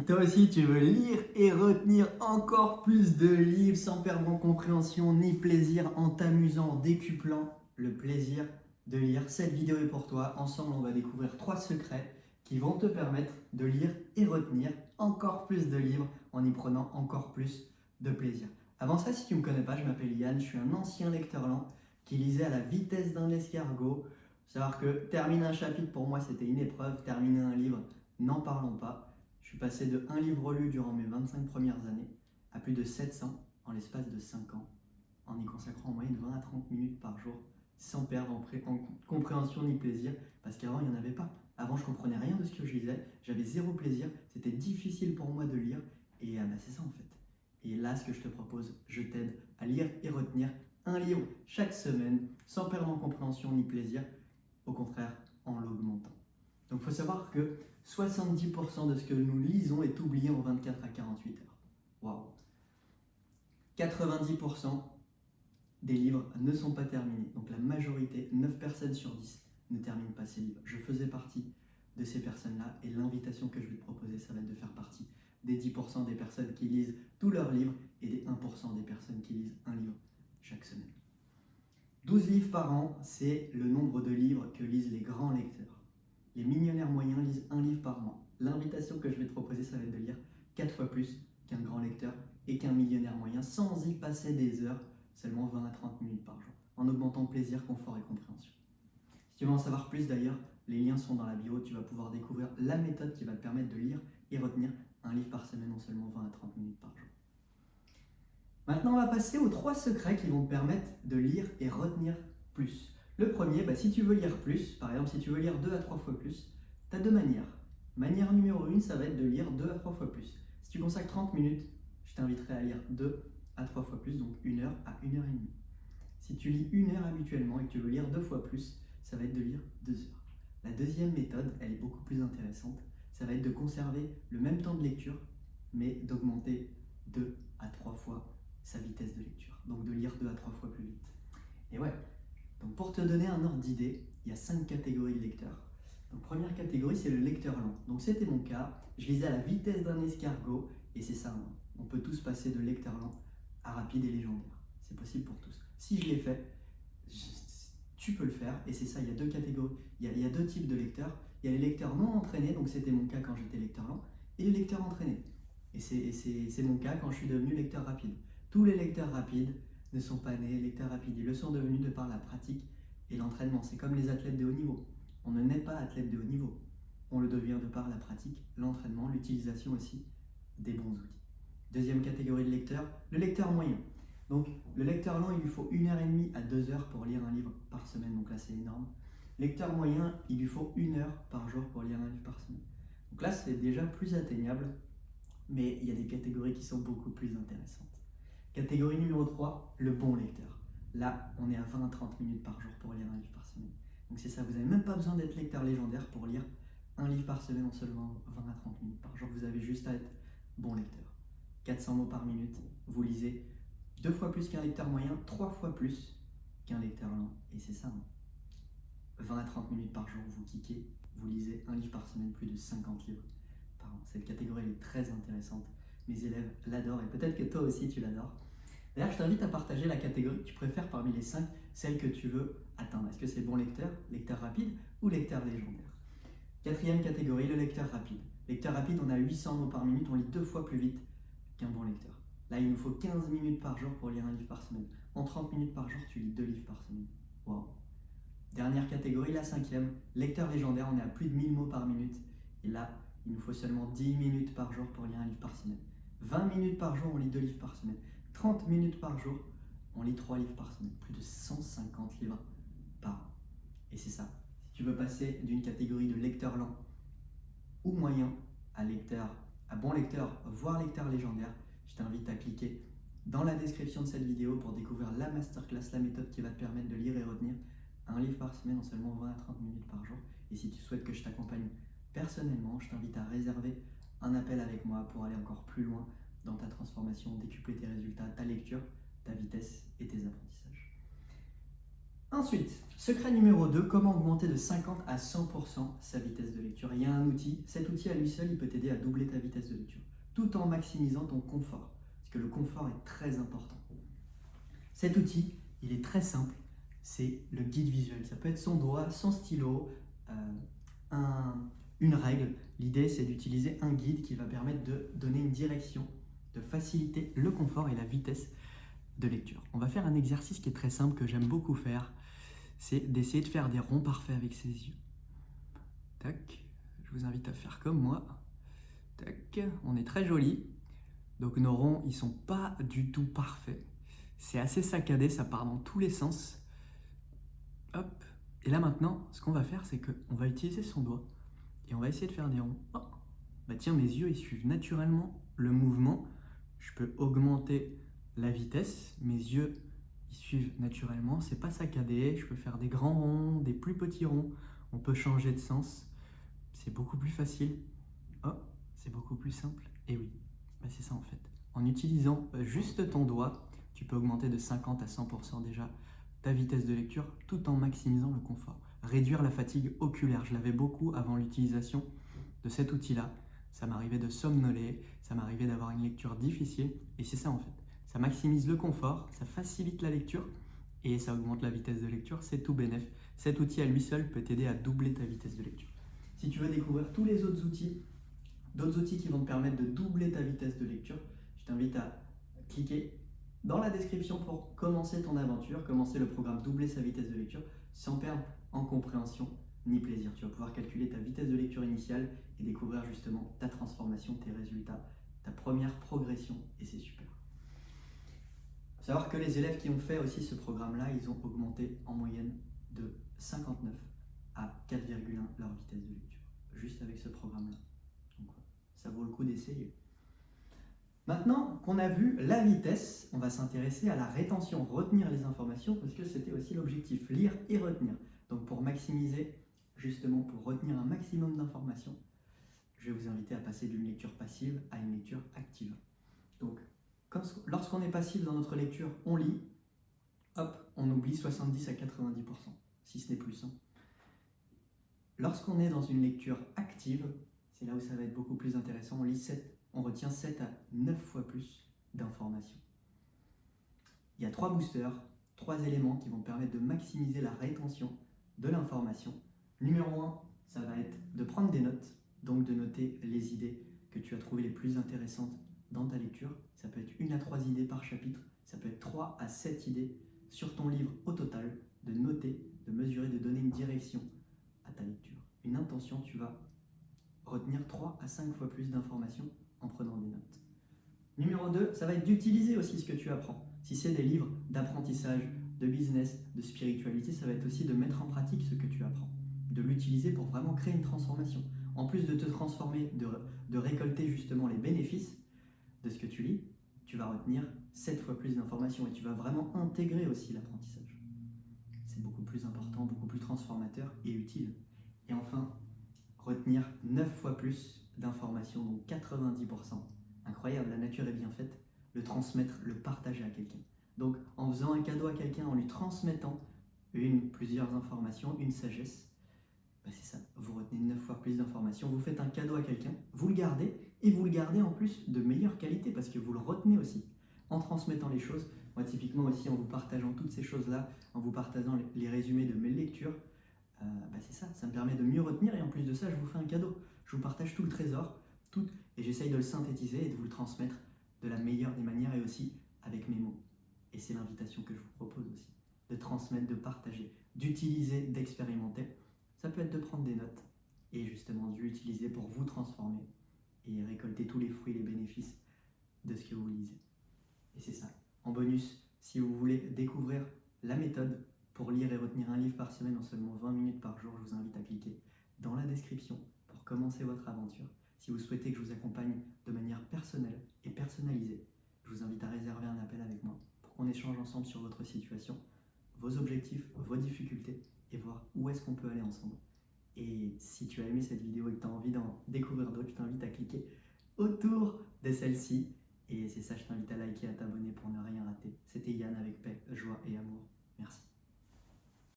Toi aussi, tu veux lire et retenir encore plus de livres sans perdre en compréhension ni plaisir, en t'amusant, en décuplant le plaisir de lire. Cette vidéo est pour toi. Ensemble, on va découvrir 3 secrets qui vont te permettre de lire et retenir encore plus de livres en y prenant encore plus de plaisir. Avant ça, si tu ne me connais pas, je m'appelle Yann, je suis un ancien lecteur lent qui lisait à la vitesse d'un escargot. Faut savoir que terminer un chapitre, pour moi, c'était une épreuve. Terminer un livre, n'en parlons pas. Je suis passé de 1 livre lu durant mes 25 premières années à plus de 700 en l'espace de 5 ans, en y consacrant en moyenne 20 à 30 minutes par jour, sans perdre en compréhension ni plaisir, parce qu'avant, il n'y en avait pas. Avant, je comprenais rien de ce que je lisais, j'avais zéro plaisir, c'était difficile pour moi de lire, et c'est ça en fait. Et là, ce que je te propose, je t'aide à lire et retenir un livre chaque semaine, sans perdre en compréhension ni plaisir, au contraire, en l'augmentant. Donc il faut savoir que 70% de ce que nous lisons est oublié en 24 à 48 heures. Waouh! 90% des livres ne sont pas terminés. Donc la majorité, 9 personnes sur 10, ne terminent pas ces livres. Je faisais partie de ces personnes-là et l'invitation que je vais te proposer, ça va être de faire partie des 10% des personnes qui lisent tous leurs livres et des 1% des personnes qui lisent un livre chaque semaine. 12 livres par an, c'est le nombre de livres que lisent les grands lecteurs. Les millionnaires moyens lisent un livre par mois. L'invitation que je vais te proposer, ça va être de lire 4 fois plus qu'un grand lecteur et qu'un millionnaire moyen, sans y passer des heures, seulement 20 à 30 minutes par jour, en augmentant plaisir, confort et compréhension. Si tu veux en savoir plus d'ailleurs, les liens sont dans la bio, tu vas pouvoir découvrir la méthode qui va te permettre de lire et retenir un livre par semaine en seulement 20 à 30 minutes par jour. Maintenant, on va passer aux 3 secrets qui vont te permettre de lire et retenir plus. Le premier, si tu veux lire plus, par exemple si tu veux lire 2 à 3 fois plus, tu as 2 manières. Manière numéro 1, ça va être de lire 2 à 3 fois plus. Si tu consacres 30 minutes, je t'inviterai à lire 2 à 3 fois plus, donc 1 heure à 1 heure et demie. Si tu lis 1 heure habituellement et que tu veux lire 2 fois plus, ça va être de lire 2 heures. La deuxième méthode, elle est beaucoup plus intéressante. Ça va être de conserver le même temps de lecture, mais d'augmenter 2 à 3 fois sa vitesse de lecture. Donc de lire 2 à 3 fois plus vite. Et ouais, donc pour te donner un ordre d'idée, il y a 5 catégories de lecteurs. Donc première catégorie, c'est le lecteur lent. Donc c'était mon cas, je lisais à la vitesse d'un escargot, et c'est ça, on peut tous passer de lecteur lent à rapide et légendaire. C'est possible pour tous. Si je l'ai fait, tu peux le faire, et c'est ça, il y a 2 catégories, il y a 2 types de lecteurs. Il y a les lecteurs non entraînés, donc c'était mon cas quand j'étais lecteur lent, et les lecteurs entraînés. Et c'est mon cas quand je suis devenu lecteur rapide. Tous les lecteurs rapides ne sont pas nés lecteurs rapides, ils le sont devenus de par la pratique et l'entraînement. C'est comme les athlètes de haut niveau. On ne naît pas athlète de haut niveau, on le devient de par la pratique, l'entraînement, l'utilisation aussi des bons outils. Deuxième catégorie de lecteurs, le lecteur moyen. Donc le lecteur lent, il lui faut 1 heure et demie à 2 heures pour lire un livre par semaine, donc là c'est énorme. Lecteur moyen, il lui faut 1 heure par jour pour lire un livre par semaine. Donc là c'est déjà plus atteignable, mais il y a des catégories qui sont beaucoup plus intéressantes. Catégorie numéro 3, le bon lecteur. Là, on est à 20 à 30 minutes par jour pour lire un livre par semaine. Donc c'est ça, vous n'avez même pas besoin d'être lecteur légendaire pour lire un livre par semaine en seulement 20 à 30 minutes par jour. Vous avez juste à être bon lecteur. 400 mots par minute, vous lisez 2 fois plus qu'un lecteur moyen, 3 fois plus qu'un lecteur lent. Et c'est ça, 20 à 30 minutes par jour, vous kickez, vous lisez un livre par semaine, plus de 50 livres par an. Cette catégorie elle est très intéressante. Mes élèves l'adorent et peut-être que toi aussi tu l'adores. D'ailleurs, je t'invite à partager la catégorie que tu préfères parmi les 5, celle que tu veux atteindre. Est-ce que c'est bon lecteur, lecteur rapide ou lecteur légendaire? Quatrième catégorie, le lecteur rapide. Lecteur rapide, on a 800 mots par minute, on lit 2 fois plus vite qu'un bon lecteur. Là, il nous faut 15 minutes par jour pour lire un livre par semaine. En 30 minutes par jour, tu lis 2 livres par semaine. Wow. Dernière catégorie, la 5e, lecteur légendaire, on est à plus de 1000 mots par minute. Et là, il nous faut seulement 10 minutes par jour pour lire un livre par semaine. 20 minutes par jour, on lit 2 livres par semaine. 30 minutes par jour, on lit 3 livres par semaine. Plus de 150 livres par an. Et c'est ça. Si tu veux passer d'une catégorie de lecteur lent ou moyen à bon lecteur, voire lecteur légendaire, je t'invite à cliquer dans la description de cette vidéo pour découvrir la masterclass, la méthode qui va te permettre de lire et retenir un livre par semaine en seulement 20 à 30 minutes par jour. Et si tu souhaites que je t'accompagne personnellement, je t'invite à réserver un appel avec moi pour aller encore plus loin dans ta transformation, décupler tes résultats, ta lecture, ta vitesse et tes apprentissages. Ensuite, secret numéro 2, comment augmenter de 50 à 100% sa vitesse de lecture. Il y a un outil, cet outil à lui seul, il peut t'aider à doubler ta vitesse de lecture, tout en maximisant ton confort, parce que le confort est très important. Cet outil, il est très simple, c'est le guide visuel. Ça peut être son doigt, son stylo, une règle. L'idée, c'est d'utiliser un guide qui va permettre de donner une direction, de faciliter le confort et la vitesse de lecture. On va faire un exercice qui est très simple, que j'aime beaucoup faire, c'est d'essayer de faire des ronds parfaits avec ses yeux. Tac, je vous invite à faire comme moi. Tac, on est très joli. Donc nos ronds, ils sont pas du tout parfaits. C'est assez saccadé, ça part dans tous les sens. Hop. Et là maintenant, ce qu'on va faire, c'est qu'on va utiliser son doigt et on va essayer de faire des ronds. Oh. Bah tiens, mes yeux, ils suivent naturellement le mouvement. Je peux augmenter la vitesse. Mes yeux, ils suivent naturellement. C'est pas saccadé. Je peux faire des grands ronds, des plus petits ronds. On peut changer de sens. C'est beaucoup plus facile. Oh, c'est beaucoup plus simple. Et oui, bah c'est ça en fait. En utilisant juste ton doigt, tu peux augmenter de 50 à 100% déjà ta vitesse de lecture tout en maximisant le confort. Réduire la fatigue oculaire. Je l'avais beaucoup avant l'utilisation de cet outil-là. Ça m'arrivait de somnoler, ça m'arrivait d'avoir une lecture difficile. Et c'est ça en fait. Ça maximise le confort, ça facilite la lecture et ça augmente la vitesse de lecture. C'est tout bénef. Cet outil à lui seul peut t'aider à doubler ta vitesse de lecture. Si tu veux découvrir tous les autres outils, d'autres outils qui vont te permettre de doubler ta vitesse de lecture, je t'invite à cliquer dans la description pour commencer ton aventure, commencer le programme Doubler sa vitesse de lecture sans perdre en compréhension ni plaisir. Tu vas pouvoir calculer ta vitesse de lecture initiale et découvrir justement ta transformation, tes résultats, ta première progression et c'est super. Il faut savoir que les élèves qui ont fait aussi ce programme-là, ils ont augmenté en moyenne de 59 à 4,1 leur vitesse de lecture, juste avec ce programme-là. Donc ça vaut le coup d'essayer. Maintenant qu'on a vu la vitesse, on va s'intéresser à la rétention, retenir les informations, parce que c'était aussi l'objectif, lire et retenir. Donc pour maximiser, justement pour retenir un maximum d'informations, je vais vous inviter à passer d'une lecture passive à une lecture active. Donc lorsqu'on est passif dans notre lecture, on lit, hop, on oublie 70 à 90%, si ce n'est plus. Lorsqu'on est dans une lecture active, c'est là où ça va être beaucoup plus intéressant, on retient 7 à 9 fois plus d'informations. Il y a 3 boosters, 3 éléments qui vont permettre de maximiser la rétention de l'information. Numéro 1, ça va être de prendre des notes, donc de noter les idées que tu as trouvées les plus intéressantes dans ta lecture. Ça peut être 1 à 3 idées par chapitre, ça peut être 3 à 7 idées sur ton livre au total, de noter, de mesurer, de donner une direction à ta lecture. Une intention, tu vas retenir 3 à 5 fois plus d'informations en prenant des notes. Numéro 2, ça va être d'utiliser aussi ce que tu apprends. Si c'est des livres d'apprentissage, de business, de spiritualité, ça va être aussi de mettre en pratique ce que tu apprends, de l'utiliser pour vraiment créer une transformation. En plus de te transformer, de récolter justement les bénéfices de ce que tu lis, tu vas retenir 7 fois plus d'informations et tu vas vraiment intégrer aussi l'apprentissage. C'est beaucoup plus important, beaucoup plus transformateur et utile. Et enfin, retenir 9 fois plus d'informations, donc 90%. Incroyable, la nature est bien faite. Le transmettre, le partager à quelqu'un. Donc en faisant un cadeau à quelqu'un, en lui transmettant plusieurs informations, une sagesse, bah c'est ça, vous retenez 9 fois plus d'informations, vous faites un cadeau à quelqu'un, vous le gardez, et vous le gardez en plus de meilleure qualité, parce que vous le retenez aussi, en transmettant les choses. Moi typiquement aussi, en vous partageant toutes ces choses-là, en vous partageant les résumés de mes lectures, bah c'est ça, ça me permet de mieux retenir, et en plus de ça, je vous fais un cadeau. Je vous partage tout le trésor, et j'essaye de le synthétiser et de vous le transmettre de la meilleure des manières, et aussi avec mes mots. Et c'est l'invitation que je vous propose aussi, de transmettre, de partager, d'utiliser, d'expérimenter. Ça peut être de prendre des notes et justement de l'utiliser pour vous transformer et récolter tous les fruits et les bénéfices de ce que vous lisez. Et c'est ça. En bonus, si vous voulez découvrir la méthode pour lire et retenir un livre par semaine en seulement 20 minutes par jour, je vous invite à cliquer dans la description pour commencer votre aventure. Si vous souhaitez que je vous accompagne de manière personnelle et personnalisée, je vous invite à réserver un appel avec moi pour qu'on échange ensemble sur votre situation, vos objectifs, vos difficultés et voir où est-ce qu'on peut aller ensemble. Et si tu as aimé cette vidéo et que tu as envie d'en découvrir d'autres, je t'invite à cliquer autour de celle-ci. Et c'est ça, je t'invite à liker, à t'abonner pour ne rien rater. C'était Yann avec paix, joie et amour. Merci.